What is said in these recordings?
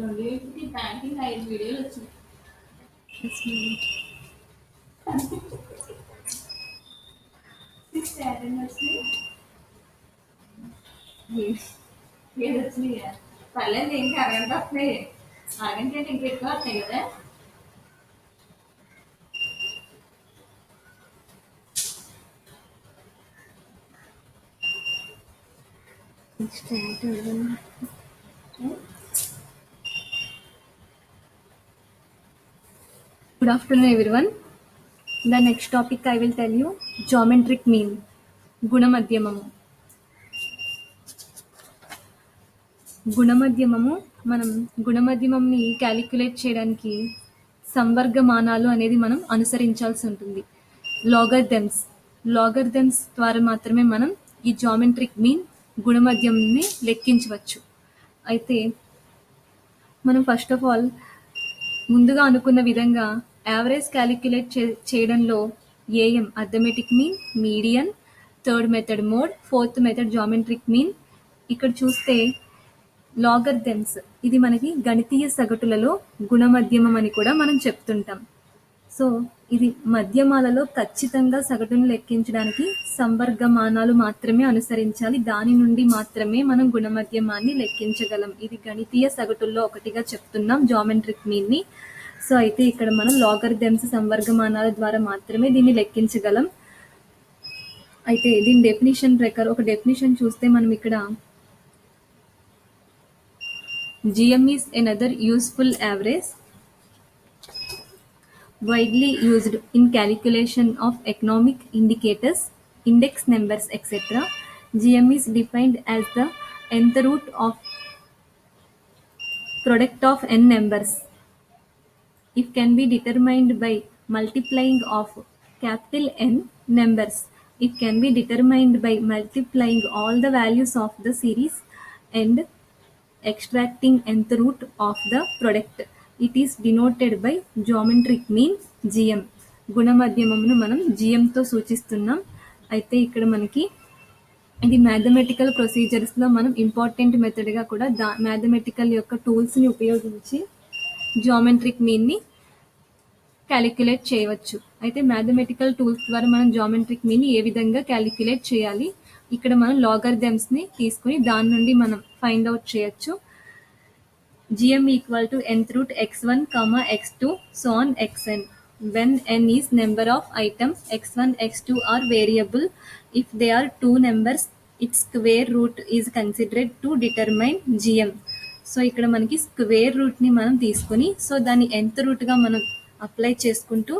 రెండింటికి బ్యాంకింగ్ 5 వీడియోలు వచ్చినాయి. వచ్చినాయి. ఏది వచ్చినాయి? పర్లేదు, ఇంకా అరగంట వస్తున్నాయి. అరగంట అంటే ఇంకా ఎక్కువ వస్తాయి కదా. Good afternoon, everyone. The next topic I will tell you geometric mean, గుణమధ్యమము. గుణమధ్యమము మనం గుణమధ్యమంని క్యాలిక్యులేట్ చేయడానికి సంవర్గమానాలు అనేది మనం అనుసరించాల్సి ఉంటుంది. లాగర్థమ్స్ ద్వారా మాత్రమే మనం ఈ జామెట్రిక్ మీన్ గుణమధ్యంని లెక్కించవచ్చు. అయితే మనం ఫస్ట్ ఆఫ్ ఆల్ ముందుగా అనుకున్న విధంగా యావరేజ్ క్యాలిక్యులేట్ చేయడంలో AM arithmetic mean, median, third method mode, fourth method geometric mean. ఇక్కడ చూస్తే లాగర్థమ్స్ ఇది మనకి గణితీయ సగటులలో గుణమధ్యమం అని కూడా మనం చెప్తుంటాం. సో ఇది మధ్యమాలలో ఖచ్చితంగా సగటును లెక్కించడానికి సంవర్గమానాలు మాత్రమే అనుసరించాలి. దాని నుండి మాత్రమే మనం గుణమధ్యమాన్ని లెక్కించగలం. ఇది గణితీయ సగటుల్లో ఒకటిగా చెప్తున్నాం జామెట్రిక్ మీన్ ని. సో అయితే ఇక్కడ మనం లాగర్థమ్స్ సంవర్గమానాల ద్వారా మాత్రమే దీన్ని లెక్కించగలం. అయితే దీని డెఫినిషన్ ప్రకారం ఒక డెఫినిషన్ చూస్తే మనం ఇక్కడ GM is another useful average widely used in calculation of economic indicators, index numbers, etc. GM is defined as the nth root of product of n numbers. It can be determined by multiplying of capital N numbers. It can be determined by multiplying all the values of the series and extracting nth root of the product. It is denoted by geometric mean GM. గుణమధ్యమమును మనం GM తో సూచిస్తున్నాం. అయితే ఇక్కడ మనకి ఇది mathematical ప్రొసీజర్స్లో మనం important మెథడ్గా కూడా mathematical యొక్క టూల్స్ని ఉపయోగించి జామెట్రిక్ మీన్ని క్యాలిక్యులేట్ చేయవచ్చు. అయితే మ్యాథమెటికల్ టూల్స్ ద్వారా మనం జామెట్రిక్ మీన్ని ఏ విధంగా క్యాలిక్యులేట్ చేయాలి, ఇక్కడ మనం లాగర్థమ్స్ని తీసుకుని దాని నుండి మనం ఫైండ్ అవుట్ చేయొచ్చు. GM equal to nth root x1, x2, so on xn. When n is number of items, x1, x2 are variable. If they are two numbers, its square root is considered to determine GM. So ఇక్కడ మనకి square రూట్ని మనం తీసుకుని so దాన్ని nth రూట్గా మనం apply చేసుకుంటూ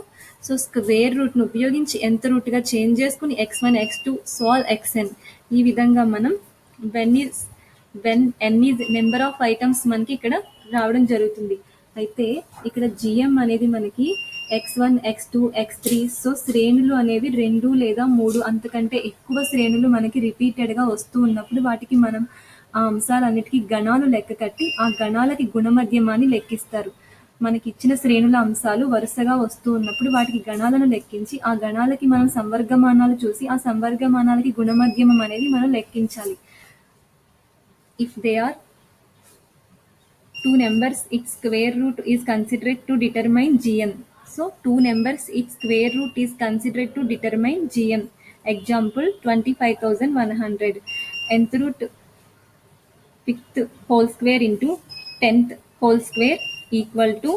so square రూట్ను ఉపయోగించి nth రూట్గా change చేసుకుని x1, x2, సాల్ xn. ఈ విధంగా మనం when n is number of items మనకి ఇక్కడ రావడం జరుగుతుంది. అయితే ఇక్కడ GM అనేది మనకి x1, x2, x3 సో శ్రేణులు అనేవి 2 లేదా 3 అంతకంటే ఎక్కువ శ్రేణులు మనకి రిపీటెడ్గా వస్తూ ఉన్నప్పుడు వాటికి మనం ఆ అంశాలన్నిటికీ గణాలు లెక్క కట్టి ఆ గణాలకి గుణమధ్యమాన్ని లెక్కిస్తారు. మనకి ఇచ్చిన శ్రేణుల అంశాలు వరుసగా వస్తూ ఉన్నప్పుడు వాటికి గణాలను లెక్కించి ఆ గణాలకి మనం సంవర్గమానాలు చూసి ఆ సంవర్గమానాలకి గుణమధ్యమం అనేది మనం లెక్కించాలి. If they are two numbers, its square root is considered to determine GM. So two numbers, its square root is considered to determine GM. Example 25,100. Nth root 5th whole square into 10th whole square equal to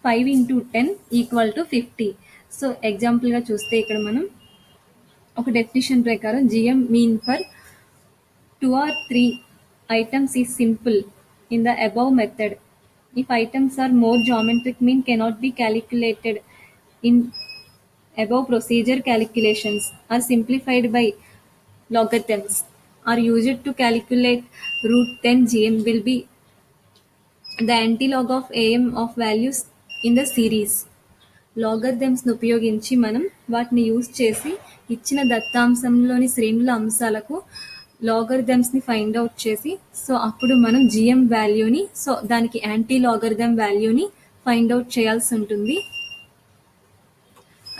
5 into 10 equal to 50. So example గా చూస్తే ఇక్కడ మనం ఒక definition ప్రకారం GM mean for 2 or 3 items is simple in the above method. If items are more, geometric mean cannot be calculated. In above procedure, calculations are simplified by logarithms are used to calculate root, then GM will be the antilog of AM of values in the series. లాగర్థమ్స్ను ఉపయోగించి మనం వాటిని use చేసి ఇచ్చిన దత్తాంశంలోని శ్రేణుల అంశాలకు లాగర్థమ్స్ని find out చేసి so అప్పుడు మనం GM వాల్యూని సో దానికి యాంటీ లాగర్థమ్ వాల్యూని ఫైండ్ అవుట్ చేయాల్సి ఉంటుంది.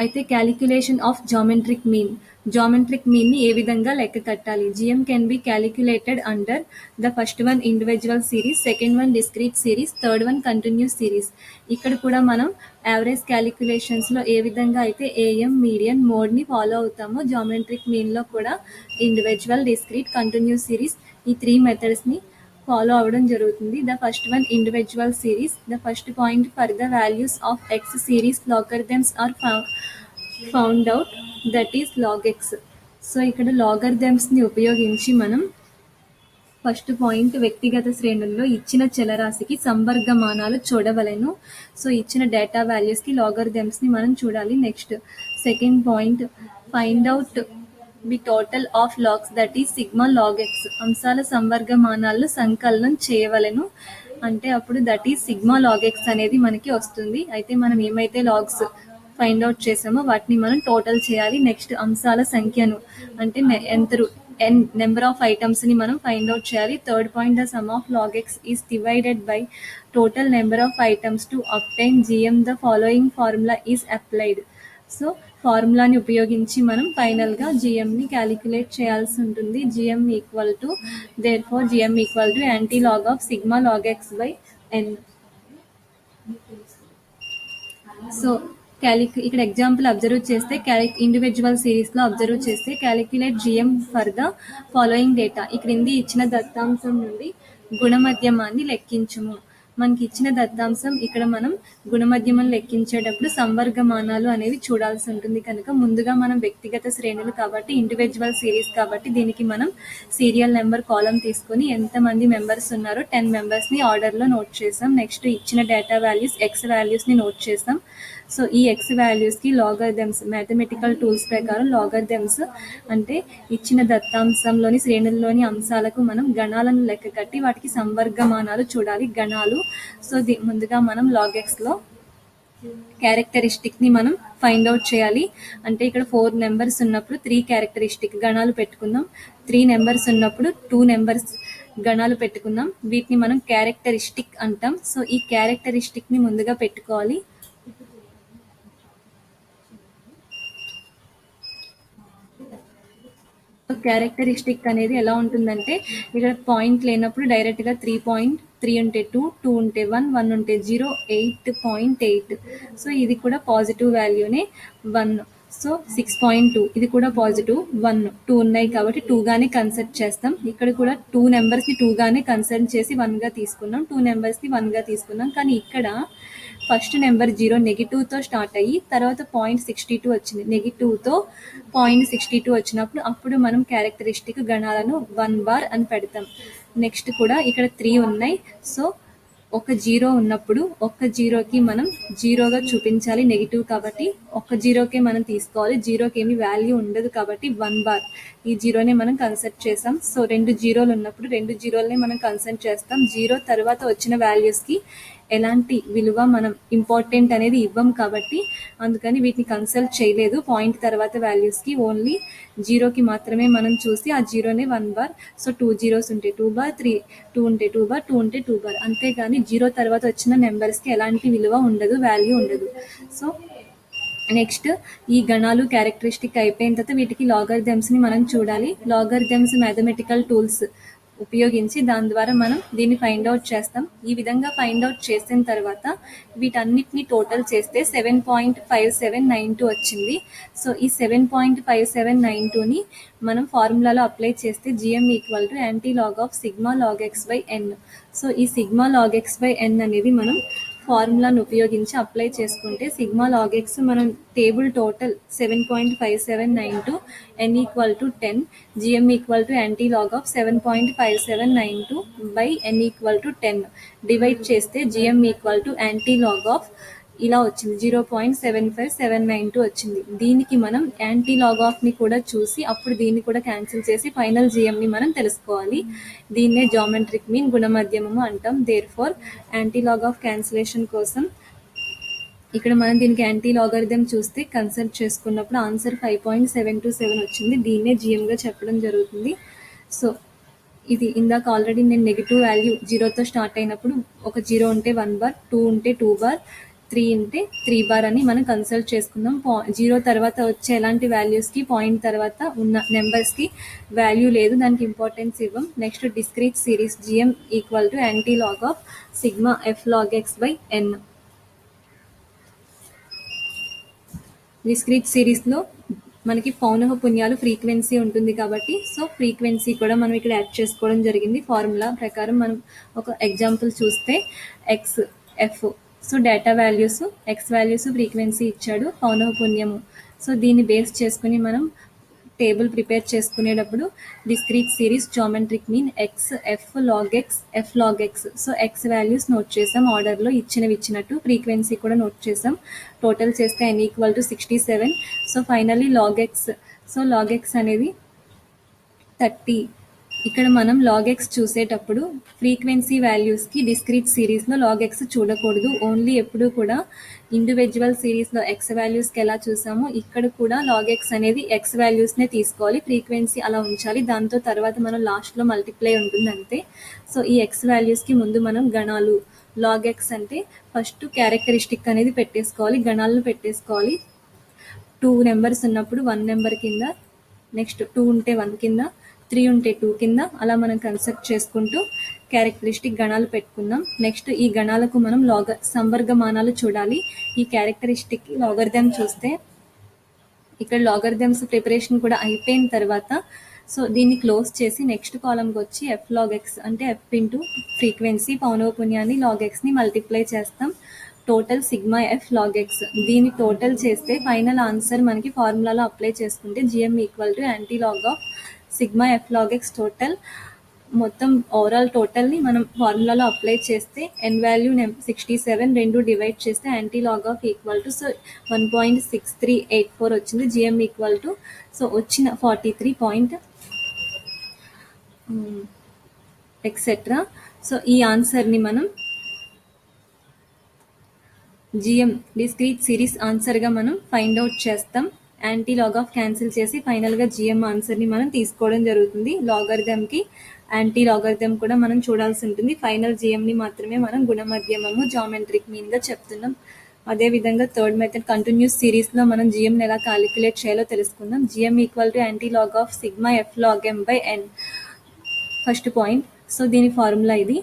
అయితే క్యాలిక్యులేషన్ ఆఫ్ జామెట్రిక్ మీన్ని ఏ విధంగా లెక్క కట్టాలి? GM can be calculated under the first one individual series, second one discrete series, third one continuous series. ఇక్కడ కూడా మనం యావరేజ్ క్యాలిక్యులేషన్స్లో ఏ విధంగా అయితే ఏఎం, మీడియన్, మోడ్ని ఫాలో అవుతామో జామెట్రిక్ మీన్లో కూడా ఇండివిజువల్, డిస్క్రీట్, కంటిన్యూస్ సిరీస్ ఈ 3 మెథడ్స్ని ఫాలో అవ్వడం జరుగుతుంది. The first one individual series. The first point for the values of x series logarithms are found out, that is log X. So ఇక్కడ లాగరిథమ్స్ని ఉపయోగించి మనం first point వ్యక్తిగత శ్రేణుల్లో ఇచ్చిన చలరాశికి సంవర్గమానాలు చూడవలెను. సో ఇచ్చిన డేటా వాల్యూస్కి లాగరిథమ్స్ని మనం చూడాలి. Next second point find out the total of logs, that is sigma log x. అంశాల సంవర్గమానాలను సంకలనం చేయవలెను అంటే అప్పుడు that is sigma log x అనేది మనకి వస్తుంది. అయితే మనం ఏమైతే లాగ్స్ ఫైండ్ అవుట్ చేసామో వాటిని మనం టోటల్ చేయాలి. నెక్స్ట్ అంశాల సంఖ్యను అంటే నెంబర్ ఆఫ్ ఐటమ్స్ని మనం ఫైండ్ అవుట్ చేయాలి. Third point the sum of log X is divided by total number of items to obtain GM. The following formula is applied. So ఫార్ములాని ఉపయోగించి మనం ఫైనల్గా జిఎంని క్యాలిక్యులేట్ చేయాల్సి ఉంటుంది. GM equal to therefore GM equal to anti log of sigma log X by N. So ఇక్కడ example observe చేస్తే individual సిరీస్లో అబ్జర్వ్ చేస్తే calculate GM for the following data. ఈ క్రింది ఇచ్చిన దత్తాంశం నుండి గుణమధ్యమాన్ని లెక్కించుము. మనకి ఇచ్చిన దత్తాంశం ఇక్కడ మనం గుణమధ్యమం లెక్కించేటప్పుడు సంవర్గమానాలు అనేవి చూడాల్సి ఉంటుంది కనుక ముందుగా మనం వ్యక్తిగత శ్రేణులు కాబట్టి ఇండివిజువల్ సిరీస్ కాబట్టి దీనికి మనం సీరియల్ నెంబర్ కాలం తీసుకొని ఎంతమంది మెంబర్స్ ఉన్నారో 10 మెంబర్స్ని ఆర్డర్లో నోట్ చేసాం. నెక్స్ట్ ఇచ్చిన డేటా వాల్యూస్ ఎక్స్ వాల్యూస్ని నోట్ చేసాం. సో ఈ ఎక్స్ వాల్యూస్కి లాగరిథమ్స్ మ్యాథమెటికల్ టూల్స్ ప్రకారం లాగరిథమ్స్ అంటే ఇచ్చిన దత్తాంశంలోని శ్రేణుల్లోని అంశాలకు మనం గణాలను లెక్క కట్టి వాటికి సంవర్గమానాలు చూడాలి గణాలు. సో ముందుగా మనం లాగ్ ఎక్స్లో క్యారెక్టరిస్టిక్ని మనం ఫైండ్ అవుట్ చేయాలి. అంటే ఇక్కడ 4 నెంబర్స్ ఉన్నప్పుడు 3 క్యారెక్టరిస్టిక్ గణాలు పెట్టుకుందాం. 3 నెంబర్స్ ఉన్నప్పుడు 2 నెంబర్స్ గణాలు పెట్టుకుందాం. వీటిని మనం క్యారెక్టరిస్టిక్ అంటాం. సో ఈ క్యారెక్టరిస్టిక్ని ముందుగా పెట్టుకోవాలి. క్యారెక్టరిస్టిక్ అనేది ఎలా ఉంటుందంటే ఇక్కడ పాయింట్ లేనప్పుడు డైరెక్ట్గా 3 ఉంటే 2, 2 ఉంటే 1, 1 ఉంటే 0, 8.8. సో ఇది కూడా పాజిటివ్ వాల్యూనే 1. సో 6.2 ఇది కూడా పాజిటివ్ 1, 2 ఉన్నాయి కాబట్టి 2గానే కన్సిడర్ చేస్తాం. ఇక్కడ కూడా 2 నెంబర్స్ని 2గానే కన్సిడర్ చేసి 1గా తీసుకున్నాం, 2 నెంబర్స్ని 1గా తీసుకున్నాం. కానీ ఇక్కడ ఫస్ట్ నెంబర్ 0 నెగిటివ్తో స్టార్ట్ అయ్యి తర్వాత 0.62 వచ్చింది. నెగిటివ్తో 0.62 వచ్చినప్పుడు అప్పుడు మనం క్యారెక్టరిస్టిక్ గణాలను 1 బార్ అని పెడతాం. నెక్స్ట్ కూడా ఇక్కడ 3 ఉన్నాయి. సో ఒక 0 ఉన్నప్పుడు ఒక్క 0కి మనం 0గా చూపించాలి నెగిటివ్ కాబట్టి ఒక్క 0కే మనం తీసుకోవాలి. 0కి ఏమి వాల్యూ ఉండదు కాబట్టి 1 బార్ ఈ 0నే మనం కన్సిడర్ చేసాం. సో 2 జీరోలు ఉన్నప్పుడు 2 జీరోలనే మనం కన్సిడర్ చేస్తాం. 0 తర్వాత వచ్చిన వాల్యూస్కి ఎలాంటి విలువ మనం ఇంపార్టెంట్ అనేది ఇవ్వం కాబట్టి అందుకని వీటిని కన్సల్ట్ చేయలేదు. పాయింట్ తర్వాత వాల్యూస్కి ఓన్లీ 0కి మాత్రమే మనం చూసి ఆ 0నే 1 బార్. సో 2 జీరోస్ ఉంటే 2 బార్, 2 ఉంటే 2 బార్, 2 ఉంటే 2 బార్. అంతేగాని 0 తర్వాత వచ్చిన నెంబర్స్కి ఎలాంటి విలువ ఉండదు, వాల్యూ ఉండదు. సో నెక్స్ట్ ఈ గణాలు క్యారెక్టరిస్టిక్ అయిపోయిన తర్వాత వీటికి లాగరిథమ్స్ని మనం చూడాలి. లాగరిథమ్స్ మ్యాథమెటికల్ టూల్స్ ఉపయోగించి దాని ద్వారా మనం దీన్ని ఫైండ్ అవుట్ చేస్తాం. ఈ విధంగా ఫైండ్ అవుట్ చేసిన తర్వాత వీటన్నిటిని టోటల్ చేస్తే 7.5792 వచ్చింది. సో ఈ 7.5792ని మనం ఫార్ములాలో అప్లై చేస్తే GM equal to anti log of sigma log X by N. So ఈ sigma log X by N అనేది మనం ఫార్ములాను ఉపయోగించి అప్లై చేసుకుంటే సిగ్మా లాగ్ ఎక్స్ మనం table total 7.5792 n equal to 10 GM equal to anti log of 7.5792 by n equal to 10 divide చేస్తే GM equal to anti log of ఇలా వచ్చింది 0.75792 వచ్చింది. దీనికి మనం యాంటీ లాగ్ ఆఫ్ని కూడా చూసి అప్పుడు దీన్ని కూడా క్యాన్సిల్ చేసి ఫైనల్ జిఎంని మనం తెలుసుకోవాలి. దీన్నే జామెట్రిక్ మీన్ గుణమధ్యమము అంటాం. Therefore anti log of cancellation కోసం ఇక్కడ మనం దీనికి యాంటీ లాగరిథం చూస్తే కన్సిడర్ చేసుకున్నప్పుడు ఆన్సర్ 5.727 వచ్చింది. దీన్నే జిఎంగా చెప్పడం జరుగుతుంది. సో ఇది ఇందాక ఆల్రెడీ నేను నెగిటివ్ వాల్యూ 0తో స్టార్ట్ అయినప్పుడు ఒక 0 ఉంటే 1 బార్, 2 ఉంటే 2 బార్, 3 ఉంటే 3 బార్ అని మనం కన్సల్ట్ చేసుకుందాం. 0 తర్వాత వచ్చే ఎలాంటి వాల్యూస్కి పాయింట్ తర్వాత ఉన్న నెంబర్స్కి వాల్యూ లేదు, దానికి ఇంపార్టెన్స్ ఇవ్వం. Next discrete series GM equal to anti log of sigma F log X by n. డిస్క్రీట్ సిరీస్లో మనకి పౌనః పున్యాలు ఫ్రీక్వెన్సీ ఉంటుంది కాబట్టి సో ఫ్రీక్వెన్సీ కూడా మనం ఇక్కడ యాడ్ చేసుకోవడం జరిగింది. ఫార్ములా ప్రకారం మనం ఒక ఎగ్జాంపుల్ చూస్తే x f, so data values X values frequency ఇచ్చాడు, పౌనః పున్యము. సో దీన్ని బేస్ చేసుకుని మనం టేబుల్ ప్రిపేర్ చేసుకునేటప్పుడు discrete series geometric mean x f log x f log X. So x values note చేసాం ఆర్డర్లో ఇచ్చినట్టు, ఫ్రీక్వెన్సీ కూడా నోట్ చేసాం. టోటల్ చేస్తే n equal to 67. So finally log X, so log x అనేది 30. ఇక్కడ మనం లాగ్ ఎక్స్ చూసేటప్పుడు ఫ్రీక్వెన్సీ వాల్యూస్కి డిస్క్రీట్ సిరీస్లో లాగ్ ఎక్స్ చూడకూడదు. ఓన్లీ ఎప్పుడు కూడా ఇండివిజువల్ సిరీస్లో ఎక్స్ వాల్యూస్కి ఎలా చూసామో ఇక్కడ కూడా లాగ్ ఎక్స్ అనేది ఎక్స్ వాల్యూస్నే తీసుకోవాలి, ఫ్రీక్వెన్సీ అలా ఉంచాలి. దాంతో తర్వాత మనం లాస్ట్లో మల్టిప్లై ఉంటుంది అంతే. సో ఈ ఎక్స్ వాల్యూస్కి ముందు మనం గణాలు, లాగ్ ఎక్స్ అంటే ఫస్ట్ క్యారెక్టరిస్టిక్ అనేది పెట్టేసుకోవాలి, గణాలను పెట్టేసుకోవాలి. 2 నెంబర్స్ ఉన్నప్పుడు 1 నెంబర్ కింద, నెక్స్ట్ 2 ఉంటే 1 కింద, 3 ఉంటే 2 కింద, అలా మనం కన్స్ట్రక్ట్ చేసుకుంటూ క్యారెక్టరిస్టిక్ గణాలు పెట్టుకుందాం. నెక్స్ట్ ఈ గణాలకు మనం సంవర్గమానాలు చూడాలి. ఈ క్యారెక్టరిస్టిక్ లాగరిథం చూస్తే ఇక్కడ లాగరిథమ్స్ ప్రిపరేషన్ కూడా అయిపోయిన తర్వాత సో దీన్ని క్లోజ్ చేసి నెక్స్ట్ కాలంకి వచ్చి ఎఫ్ లాగ్ ఎక్స్ అంటే ఎఫ్ ఇంటూ ఫ్రీక్వెన్సీ పౌనఃపున్యాన్ని లాగ్ ఎక్స్ని మల్టిప్లై చేస్తాం. Total sigma F log X, దీన్ని టోటల్ చేస్తే ఫైనల్ ఆన్సర్ మనకి ఫార్ములాలో అప్లై చేసుకుంటే GM equal to anti log of sigma F log X total. మొత్తం ఓవరాల్ టోటల్ని మనం ఫార్ములాలో అప్లై చేస్తే ఎన్ వాల్యూ 67 రెండు డివైడ్ చేస్తే anti log of equal to so 1.6384 వచ్చింది. జిఎం ఈక్వల్ టు సో వచ్చిన 43 ఎక్సెట్రా. సో ఈ ఆన్సర్ని మనం జిఎం డిస్క్రీట్ సిరీస్ ఆన్సర్గా మనం ఫైండ్ అవుట్ చేస్తాం. యాంటీ లాగ్ ఆఫ్ క్యాన్సిల్ చేసి ఫైనల్గా జిఎం ఆన్సర్ని మనం తీసుకోవడం జరుగుతుంది. లాగరిథంకి యాంటీ లాగరిథం కూడా మనం చూడాల్సి ఉంటుంది. ఫైనల్ జిఎంని మాత్రమే మనం గుణమధ్యమము జామెట్రిక్ మీన్గా చెప్తున్నాం. అదేవిధంగా థర్డ్ మెథడ్ కంటిన్యూస్ సిరీస్లో మనం జిఎంని ఎలా క్యాలిక్యులేట్ చేయాలో తెలుసుకుందాం. GM equal to anti log of sigma F log m by n first point. So దీని ఫార్ములా ఇది.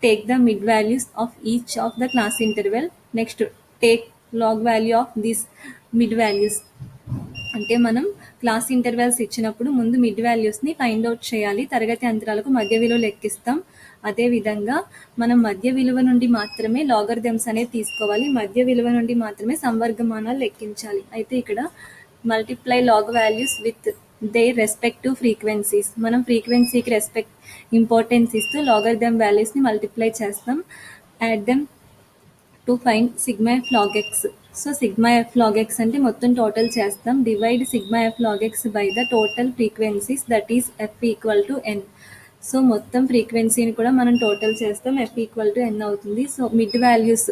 Take the mid values of each of the class interval. Next take log value of this mid values. అంటే మనం class intervals ఇచ్చినప్పుడు ముందు mid వాల్యూస్ని find out చేయాలి, తరగతి అంతరాలకు మధ్య విలువ లెక్కిస్తాం. అదేవిధంగా మనం మధ్య విలువ నుండి మాత్రమే లాగరిథమ్స్ అనేది తీసుకోవాలి, మధ్య విలువ నుండి మాత్రమే సంవర్గమానాలు లెక్కించాలి. అయితే ఇక్కడ multiply log values with their respective frequencies. మనం ఫ్రీక్వెన్సీకి ఇంపార్టెన్స్ ఇస్తూ లాగరిథమ్ వాల్యూస్ని మల్టిప్లై చేస్తాం. Add them to find sigma F log X. So sigma F log X అంటే మొత్తం టోటల్ చేస్తాం. Divide sigma F log X by the total frequencies that is F equal to N. So మొత్తం ఫ్రీక్వెన్సీని కూడా మనం total చేస్తాం, F equal to ఎన్ అవుతుంది. So mid values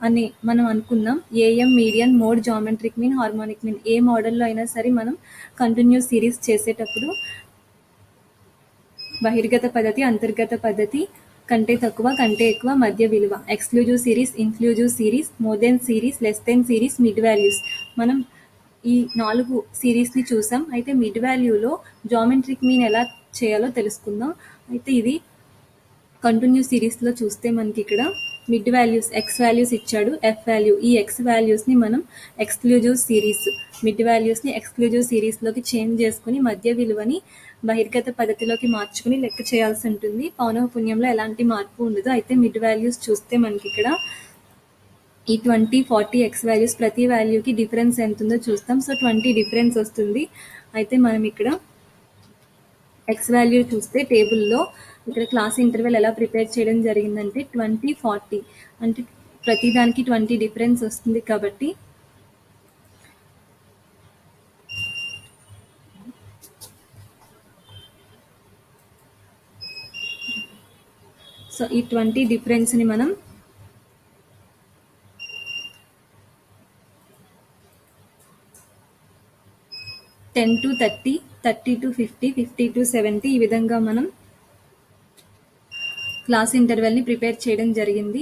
అని మనం అనుకున్నాం. AM median mode geometric mean harmonic mean. ఏ మోడల్లో అయినా సరే మనం కంటిన్యూస్ సిరీస్ చేసేటప్పుడు బహిర్గత పద్ధతి, అంతర్గత పద్ధతి, కంటే తక్కువ కంటే ఎక్కువ, మధ్య విలువ, exclusive series, inclusive series, more than series, less than series, mid values. మనం ఈ 4 సిరీస్ని చూసాం. అయితే మిడ్ వాల్యూలో జామెట్రిక్ మీన్ ఎలా చేయాలో తెలుసుకుందాం. అయితే ఇది కంటిన్యూస్ సిరీస్లో చూస్తే మనకి ఇక్కడ మిడ్ వాల్యూస్ ఎక్స్ వాల్యూస్ ఇచ్చాడు, ఎఫ్ వాల్యూ. ఈ ఎక్స్ వాల్యూస్ని మనం ఎక్స్క్లూజివ్ సిరీస్, మిడ్ వాల్యూస్ని ఎక్స్క్లూజివ్ సిరీస్లోకి చేంజ్ చేసుకుని మధ్య విలువని బహిర్గత పద్ధతిలోకి మార్చుకుని లెక్క చేయాల్సి ఉంటుంది. పౌనఃపున్యంలో ఎలాంటి మార్పు ఉండదు. అయితే మిడ్ వాల్యూస్ చూస్తే మనకి ఇక్కడ ఈ 20, 40 ఎక్స్ వాల్యూస్ ప్రతి వాల్యూకి డిఫరెన్స్ ఎంత ఉందో చూస్తాం. సో 20 డిఫరెన్స్ వస్తుంది. అయితే మనం ఇక్కడ ఎక్స్ వాల్యూ చూస్తే టేబుల్లో ఇక్కడ క్లాస్ ఇంటర్వెల్ ఎలా ప్రిపేర్ చేయడం జరిగిందంటే 20, 40 అంటే ప్రతి దానికి 20 డిఫరెన్స్ వస్తుంది. కాబట్టి సో ఈ 20 డిఫరెన్స్ని మనం టెన్ టు 30, 30 టు 50, 50 టు 70 ఈ విధంగా మనం క్లాస్ ఇంటర్వెల్ని ప్రిపేర్ చేయడం జరిగింది.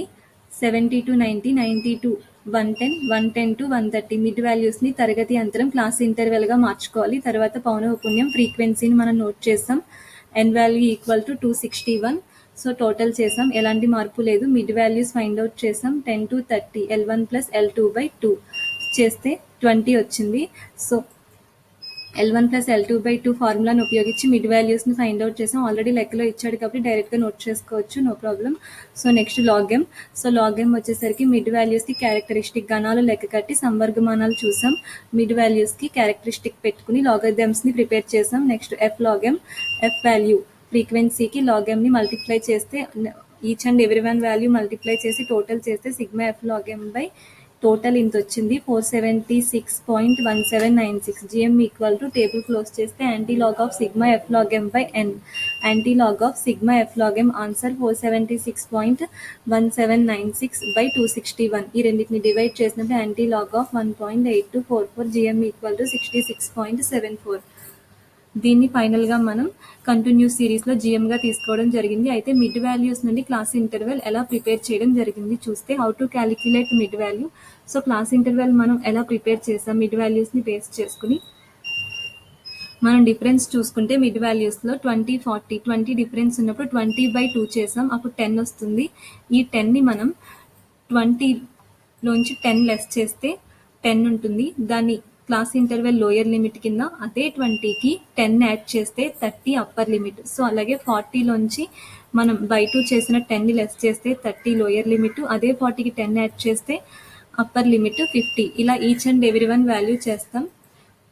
70 టు 90, 90 టు 110, 110 to 130 మిడ్ వాల్యూస్ని తరగతి అంతరం క్లాస్ ఇంటర్వెల్గా మార్చుకోవాలి. తర్వాత పౌనఃపున్యం ఫ్రీక్వెన్సీని మనం నోట్ చేస్తాం. N value equal to 261. So total చేసాం, ఎలాంటి మార్పు లేదు. మిడ్ వాల్యూస్ ఫైండ్ అవుట్ చేసాం. 10 to 30 L1 plus L2/2 చేస్తే 20 వచ్చింది. సో L1 plus L2/2 ఫార్ములాను ఉపయోగించి మిడ్ వాల్యూస్ని ఫైండ్ అవుట్ చేసాం. ఆల్రెడీ లెక్కలో ఇచ్చాడు కాబట్టి డైరెక్ట్గా నోట్ చేసుకోవచ్చు, no problem. So next log m. So log m వచ్చేసరికి మిడ్ వాల్యూస్కి క్యారెక్టరిస్టిక్ గణాలు లెక్క కట్టి సంవర్గమానాలు చూసాం. మిడ్ వాల్యూస్కి క్యారెక్టరిస్టిక్ పెట్టుకుని లాగరిథమ్స్ని ప్రిపేర్ చేసాం. Next F log m. F value ఫ్రీక్వెన్సీకి లాగెమ్ని మల్టిప్లై చేస్తే each and every one value multiply చేసి టోటల్ చేస్తే sigma F log m by total ఇంత వచ్చింది, 476.1796. GM equal to table close చేస్తే anti log of sigma F log m by N. Anti log of sigma F log m answer 476.1796/261. ఈ రెండింటిని divide చేసినప్పుడు anti log of 1.8244. GM equal to 66.74. దీన్ని ఫైనల్గా మనం continuous సిరీస్లో జిఎంగా తీసుకోవడం జరిగింది. అయితే మిడ్ వాల్యూస్ నుండి క్లాస్ ఇంటర్వెల్ ఎలా ప్రిపేర్ చేయడం జరిగింది చూస్తే, how to calculate mid value. So class interval మనం ఎలా ప్రిపేర్ చేసాం, మిడ్ వాల్యూస్ని బేస్ చేసుకుని మనం డిఫరెన్స్ చూసుకుంటే మిడ్ వాల్యూస్లో 20, 40, 20 డిఫరెన్స్ ఉన్నప్పుడు 20/2 చేసాం, అప్పుడు 10 వస్తుంది. ఈ 10ని మనం 20లోంచి 10 లెస్ చేస్తే 10 ఉంటుంది. దాన్ని క్లాస్ ఇంటర్వెల్ లోయర్ లిమిట్ కింద, అదే 20కి 10 యాడ్ చేస్తే 30 అప్పర్ లిమిట్. సో అలాగే 40లోంచి మనం బై 2 చేసిన 10ని లెస్ చేస్తే 30 లోయర్ లిమిట్, అదే 40కి 10 యాడ్ చేస్తే అప్పర్ లిమిట్ 50. ఇలా each and every one value చేస్తాం.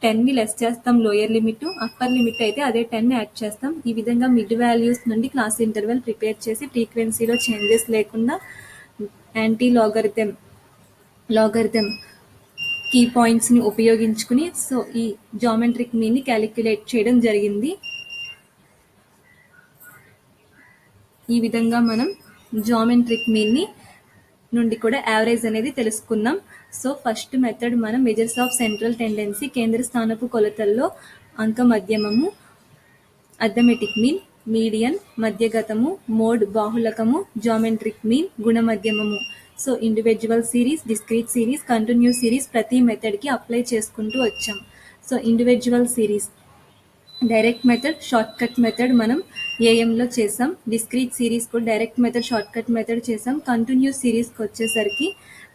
10ని లెస్ చేస్తాం లోయర్ లిమిట్, అప్పర్ లిమిట్ అయితే అదే 10 యాడ్ చేస్తాం. ఈ విధంగా మిడ్ వాల్యూస్ నుండి క్లాస్ ఇంటర్వెల్ ప్రిపేర్ చేసి ఫ్రీక్వెన్సీలో చేంజెస్ లేకుండా యాంటీ లాగరిథం కీ పాయింట్స్ని ఉపయోగించుకుని సో ఈ జామెట్రిక్ మీన్ని క్యాలిక్యులేట్ చేయడం జరిగింది. ఈ విధంగా మనం జామెట్రిక్ మీన్ని నుండి కూడా యావరేజ్ అనేది తెలుసుకున్నాం. సో ఫస్ట్ మెథడ్ మనం మెజర్స్ ఆఫ్ సెంట్రల్ టెండెన్సీ, కేంద్ర స్థానపు కొలతల్లో అంక మధ్యమము, అర్థమెటిక్ మీన్, మీడియన్, మధ్యగతము, మోడ్ బాహుళకము, జామెట్రిక్ మీన్, గుణమధ్యమము. So individual series, discrete series, continuous series ప్రతి మెథడ్కి అప్లై చేసుకుంటూ వచ్చాం. So individual series direct method, shortcut method మనం ఏఎంలో చేసాం. డిస్క్రీట్ సిరీస్ కూడా direct method, shortcut method చేసాం. కంటిన్యూస్ సిరీస్కి వచ్చేసరికి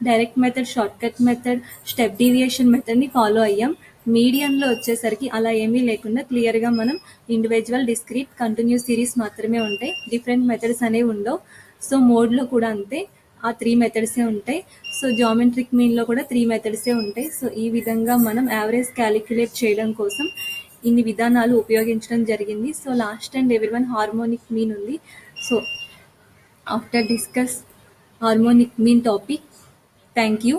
direct method, shortcut method, step deviation మెథడ్ని ఫాలో అయ్యాం. మీడియన్లో వచ్చేసరికి అలా ఏమీ లేకుండా క్లియర్గా మనం ఇండివిజువల్, డిస్క్రీట్, కంటిన్యూస్ సిరీస్ మాత్రమే ఉంటాయి, డిఫరెంట్ మెథడ్స్ అనేవి ఉండవు. సో మోడ్లో కూడా అంతే, ఆ 3 మెథడ్సే ఉంటాయి. సో జామెట్రిక్ మీన్లో కూడా 3 మెథడ్సే ఉంటాయి. సో ఈ విధంగా మనం యావరేజ్ క్యాలిక్యులేట్ చేయడం కోసం ఇన్ని విధానాలు ఉపయోగించడం జరిగింది. So last and every one harmonic mean ఉంది. So after discuss harmonic mean topic, thank you.